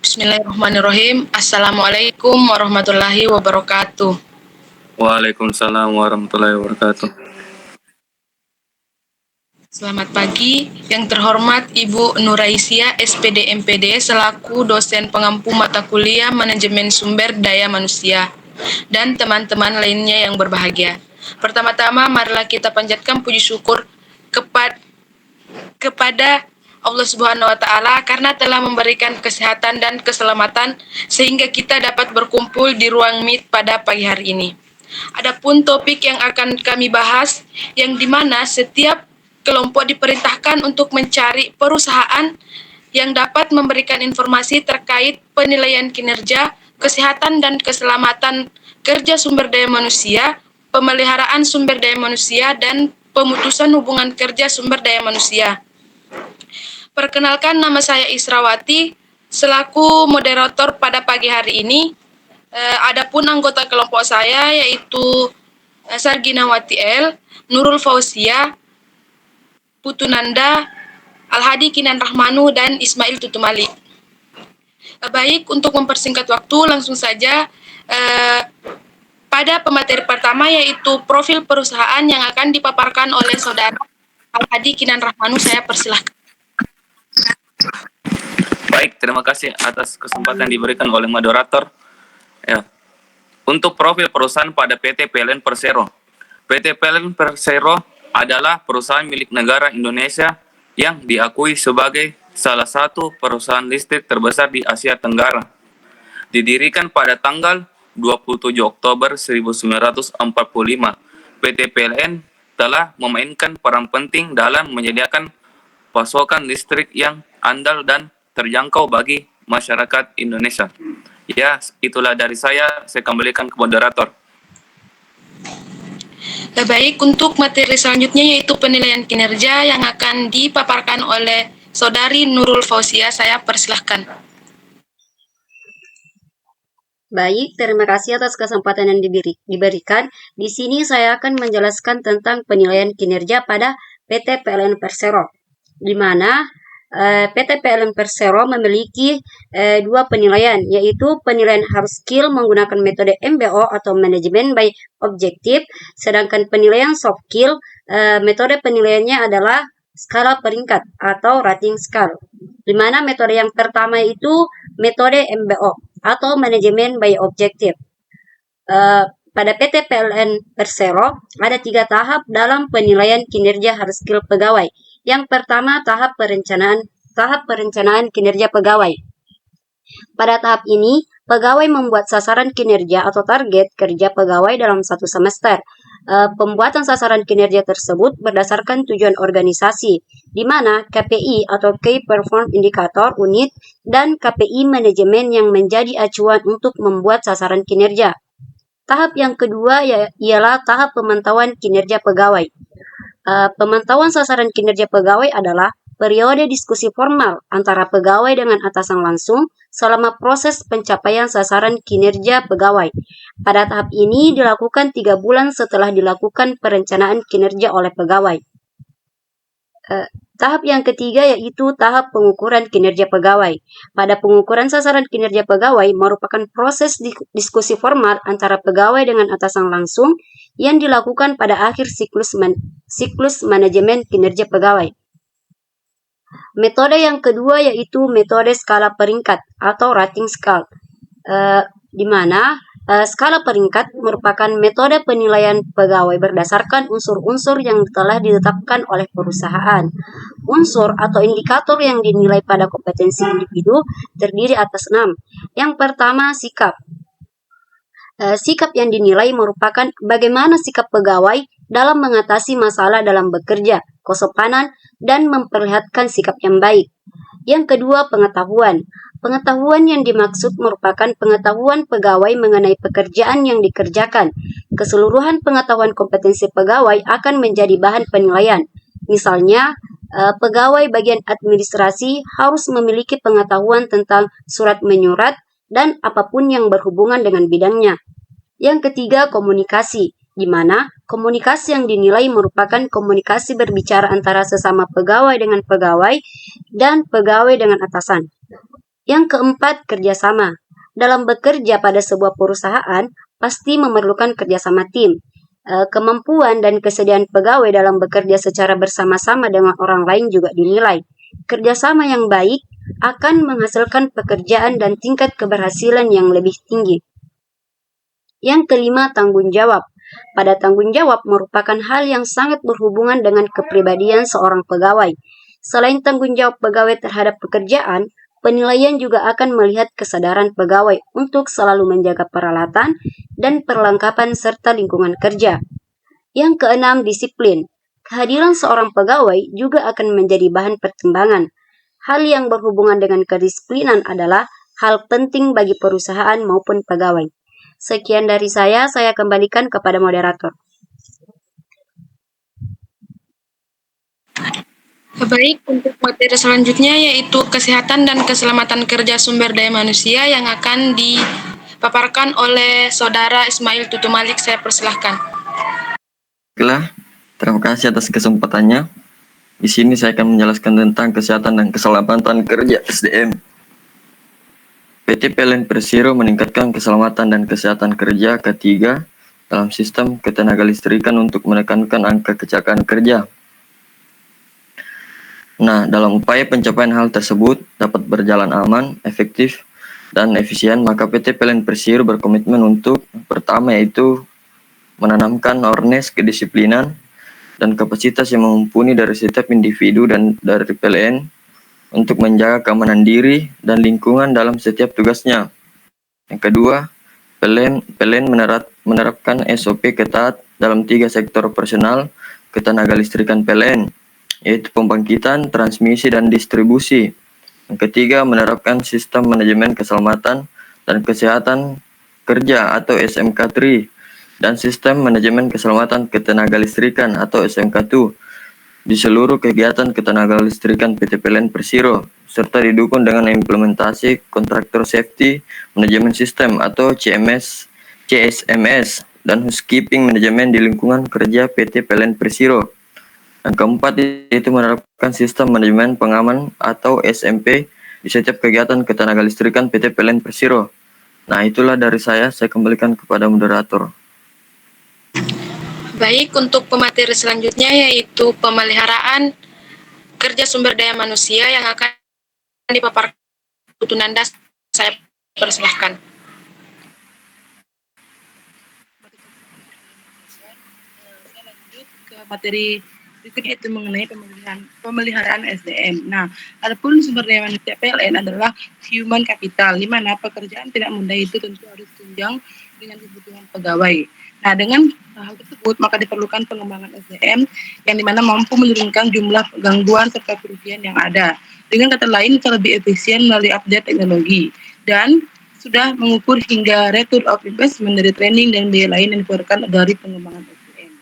Bismillahirrahmanirrahim. Assalamualaikum warahmatullahi wabarakatuh. Waalaikumsalam warahmatullahi wabarakatuh. Selamat pagi, yang terhormat Ibu Nuraisia, SPD MPD, selaku dosen pengampu mata kuliah Manajemen Sumber Daya Manusia, dan teman-teman lainnya yang berbahagia. Pertama-tama, marilah kita panjatkan puji syukur kepada Allah Subhanahu wa Ta'ala karena telah memberikan kesehatan dan keselamatan sehingga kita dapat berkumpul di ruang Meet pada pagi hari ini. Adapun topik yang akan kami bahas, yang dimana setiap kelompok diperintahkan untuk mencari perusahaan yang dapat memberikan informasi terkait penilaian kinerja, kesehatan dan keselamatan kerja sumber daya manusia, pemeliharaan sumber daya manusia, dan pemutusan hubungan kerja sumber daya manusia. Perkenalkan, nama saya Israwati, selaku moderator pada pagi hari ini. Adapun anggota kelompok saya yaitu Sarginawati L, Nurul Fauzia, Putunanda, Alhadi Kinan Rahmanu, dan Ismail Tutumali. Baik, untuk mempersingkat waktu, langsung saja pada pemateri pertama yaitu profil perusahaan yang akan dipaparkan oleh saudara Alhadi Kinan Rahmanu. Saya persilahkan. Baik, terima kasih atas kesempatan diberikan oleh moderator. Ya. Untuk profil perusahaan pada PT PLN Persero. PT PLN Persero adalah perusahaan milik negara Indonesia yang diakui sebagai salah satu perusahaan listrik terbesar di Asia Tenggara. Didirikan pada tanggal 27 Oktober 1945, PT PLN telah memainkan peran penting dalam menyediakan pasokan listrik yang andal dan terjangkau bagi masyarakat Indonesia. Ya, itulah dari saya kembalikan ke moderator. Baik, untuk materi selanjutnya yaitu penilaian kinerja yang akan dipaparkan oleh saudari Nurul Fauzia. Saya persilahkan. Baik, terima kasih atas kesempatan yang diberikan. Di sini saya akan menjelaskan tentang penilaian kinerja pada PT PLN Persero, di mana PT PLN Persero memiliki dua penilaian, yaitu penilaian hard skill menggunakan metode MBO atau manajemen by objektif, sedangkan penilaian soft skill metode penilaiannya adalah skala peringkat atau rating scale, di mana metode yang pertama itu metode MBO atau manajemen by objektif. Pada PT PLN Persero ada 3 tahap dalam penilaian kinerja hard skill pegawai. Yang pertama, tahap perencanaan kinerja pegawai. Pada tahap ini, pegawai membuat sasaran kinerja atau target kerja pegawai dalam satu semester. Pembuatan sasaran kinerja tersebut berdasarkan tujuan organisasi, di mana KPI atau Key Performance Indicator unit dan KPI manajemen yang menjadi acuan untuk membuat sasaran kinerja. Tahap yang kedua ialah tahap pemantauan kinerja pegawai. Pemantauan sasaran kinerja pegawai adalah periode diskusi formal antara pegawai dengan atasan langsung selama proses pencapaian sasaran kinerja pegawai. Pada tahap ini dilakukan 3 bulan setelah dilakukan perencanaan kinerja oleh pegawai. Tahap yang ketiga yaitu tahap pengukuran kinerja pegawai. Pada pengukuran sasaran kinerja pegawai merupakan proses diskusi formal antara pegawai dengan atasan langsung yang dilakukan pada akhir siklus manajemen kinerja pegawai. Metode yang kedua yaitu metode skala peringkat atau rating scale, di mana skala peringkat merupakan metode penilaian pegawai berdasarkan unsur-unsur yang telah ditetapkan oleh perusahaan. Unsur atau indikator yang dinilai pada kompetensi individu terdiri atas 6. Yang pertama, sikap. Sikap yang dinilai merupakan bagaimana sikap pegawai dalam mengatasi masalah dalam bekerja, kesopanan, dan memperlihatkan sikap yang baik. Yang kedua, pengetahuan. Pengetahuan yang dimaksud merupakan pengetahuan pegawai mengenai pekerjaan yang dikerjakan. Keseluruhan pengetahuan kompetensi pegawai akan menjadi bahan penilaian. Misalnya, pegawai bagian administrasi harus memiliki pengetahuan tentang surat menyurat dan apapun yang berhubungan dengan bidangnya. Yang ketiga, komunikasi, di mana komunikasi yang dinilai merupakan komunikasi berbicara antara sesama pegawai dengan pegawai dan pegawai dengan atasan. Yang keempat, kerjasama. Dalam bekerja pada sebuah perusahaan, pasti memerlukan kerjasama tim. Kemampuan dan kesediaan pegawai dalam bekerja secara bersama-sama dengan orang lain juga dinilai. Kerjasama yang baik akan menghasilkan pekerjaan dan tingkat keberhasilan yang lebih tinggi. Yang kelima, tanggung jawab. Pada tanggung jawab merupakan hal yang sangat berhubungan dengan kepribadian seorang pegawai. Selain tanggung jawab pegawai terhadap pekerjaan, penilaian juga akan melihat kesadaran pegawai untuk selalu menjaga peralatan dan perlengkapan serta lingkungan kerja. Yang keenam, disiplin. Kehadiran seorang pegawai juga akan menjadi bahan pertimbangan. Hal yang berhubungan dengan kedisiplinan adalah hal penting bagi perusahaan maupun pegawai. Sekian dari saya kembalikan kepada moderator. Baik, untuk materi selanjutnya yaitu kesehatan dan keselamatan kerja sumber daya manusia yang akan dipaparkan oleh Saudara Ismail Tutu Malik. Saya persilahkan. Baiklah, terima kasih atas kesempatannya. Di sini saya akan menjelaskan tentang kesehatan dan keselamatan kerja SDM. PT PLN Persero meningkatkan keselamatan dan kesehatan kerja ketiga dalam sistem ketenaga listrikan untuk menekankan angka kecelakaan kerja. Nah, dalam upaya pencapaian hal tersebut dapat berjalan aman, efektif, dan efisien, maka PT PLN Persero berkomitmen untuk pertama yaitu menanamkan awareness, kedisiplinan, dan kapasitas yang mumpuni dari setiap individu dan dari PLN untuk menjaga keamanan diri dan lingkungan dalam setiap tugasnya. Yang kedua, PLN menerapkan SOP ketat dalam 3 sektor operasional ketenaga listrikan PLN, yaitu pembangkitan, transmisi, dan distribusi. Yang ketiga, menerapkan sistem manajemen keselamatan dan kesehatan kerja atau SMK3 dan sistem manajemen keselamatan ketenaga listrikan atau SMK2 di seluruh kegiatan ketenaga listrikan PT PLN Persero, serta didukung dengan implementasi Contractor Safety Management System atau CSMS dan housekeeping manajemen di lingkungan kerja PT PLN Persero. Yang keempat yaitu menerapkan sistem manajemen pengaman atau SMP di setiap kegiatan ketenaga listrikan PT PLN Persero. Nah, itulah dari saya kembalikan kepada moderator. Baik, untuk pemateri selanjutnya yaitu pemeliharaan kerja sumber daya manusia yang akan dipaparkan Putu Nanda. Saya persilahkan. Saya lanjut ke materi berikutnya yaitu mengenai pemeliharaan SDM. Nah, adapun sumber daya manusia PLN adalah human capital, di mana pekerjaan tidak mudah itu tentu harus tunjang dengan kebutuhan pegawai. Nah, dengan hal tersebut maka diperlukan pengembangan SDM yang dimana mampu menurunkan jumlah gangguan serta kerugian yang ada. Dengan kata lain, bisa lebih efisien melalui update teknologi dan sudah mengukur hingga return of investment dari training dan biaya lain yang dikeluarkan dari pengembangan SDM.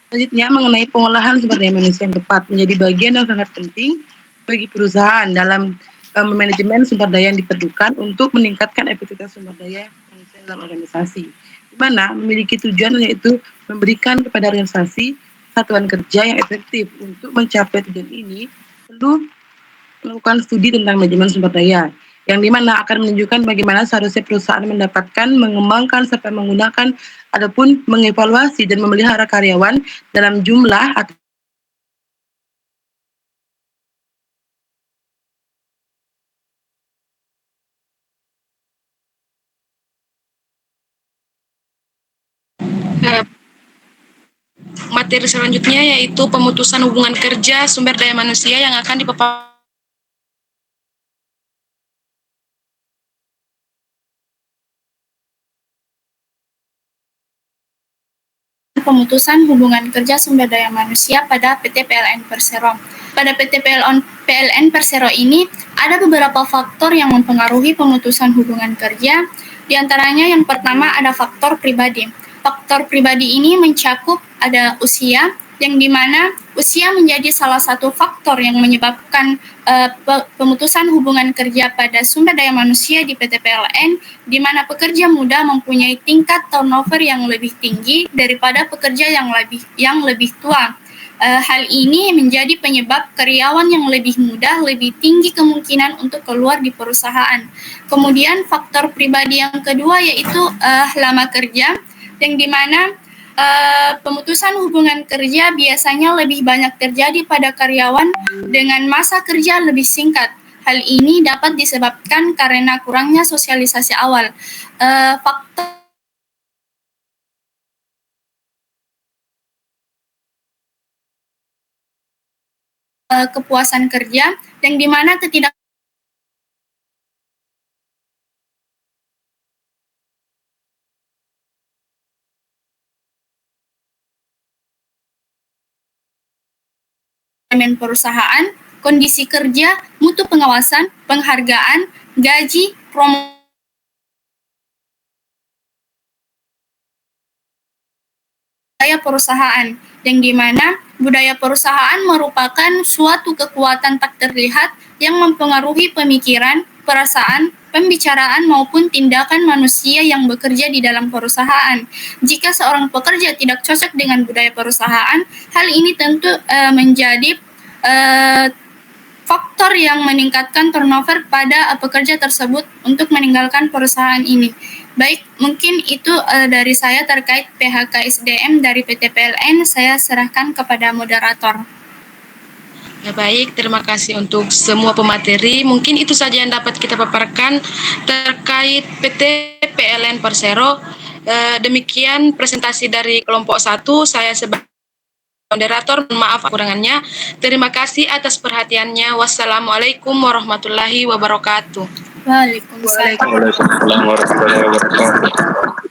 Selanjutnya, mengenai pengolahan sumber daya manusia yang tepat menjadi bagian yang sangat penting bagi perusahaan dalam manajemen sumber daya yang diperlukan untuk meningkatkan efektivitas sumber daya manusia dalam organisasi, di mana memiliki tujuan yaitu memberikan kepada organisasi satuan kerja yang efektif. Untuk mencapai tujuan ini perlu melakukan studi tentang manajemen sumber daya yang dimana akan menunjukkan bagaimana seharusnya perusahaan mendapatkan, mengembangkan, serta menggunakan adapun mengevaluasi dan memelihara karyawan dalam jumlah atau materi selanjutnya yaitu pemutusan hubungan kerja sumber daya manusia yang akan dipaparkan pemutusan hubungan kerja sumber daya manusia pada PT PLN Persero. Pada PT PLN Persero ini ada beberapa faktor yang mempengaruhi pemutusan hubungan kerja. Di antaranya yang pertama ada faktor pribadi. Faktor pribadi ini mencakup ada usia, yang dimana usia menjadi salah satu faktor yang menyebabkan pemutusan hubungan kerja pada sumber daya manusia di PT PLN, di mana pekerja muda mempunyai tingkat turnover yang lebih tinggi daripada pekerja yang lebih tua. Hal ini menjadi penyebab karyawan yang lebih mudah, lebih tinggi kemungkinan untuk keluar di perusahaan. Kemudian faktor pribadi yang kedua yaitu lama kerja, yang dimana pemutusan hubungan kerja biasanya lebih banyak terjadi pada karyawan dengan masa kerja lebih singkat. Hal ini dapat disebabkan karena kurangnya sosialisasi awal. Faktor kepuasan kerja, yang dimana perusahaan, kondisi kerja, mutu pengawasan, penghargaan, gaji, promosi budaya perusahaan, yang dimana budaya perusahaan merupakan suatu kekuatan tak terlihat yang mempengaruhi pemikiran, perasaan, pembicaraan maupun tindakan manusia yang bekerja di dalam perusahaan. Jika seorang pekerja tidak cocok dengan budaya perusahaan, hal ini tentu menjadi faktor yang meningkatkan turnover pada pekerja tersebut untuk meninggalkan perusahaan ini. Baik, mungkin itu dari saya terkait PHK SDM dari PT PLN. Saya serahkan kepada moderator. Ya, baik, terima kasih untuk semua pemateri. Mungkin itu saja yang dapat kita paparkan terkait PT PLN Persero. Demikian presentasi dari kelompok 1. Saya sebagai moderator, maaf kekurangannya. Terima kasih atas perhatiannya. Wassalamualaikum warahmatullahi wabarakatuh. Waalaikumsalam. Waalaikumsalam warahmatullahi wabarakatuh.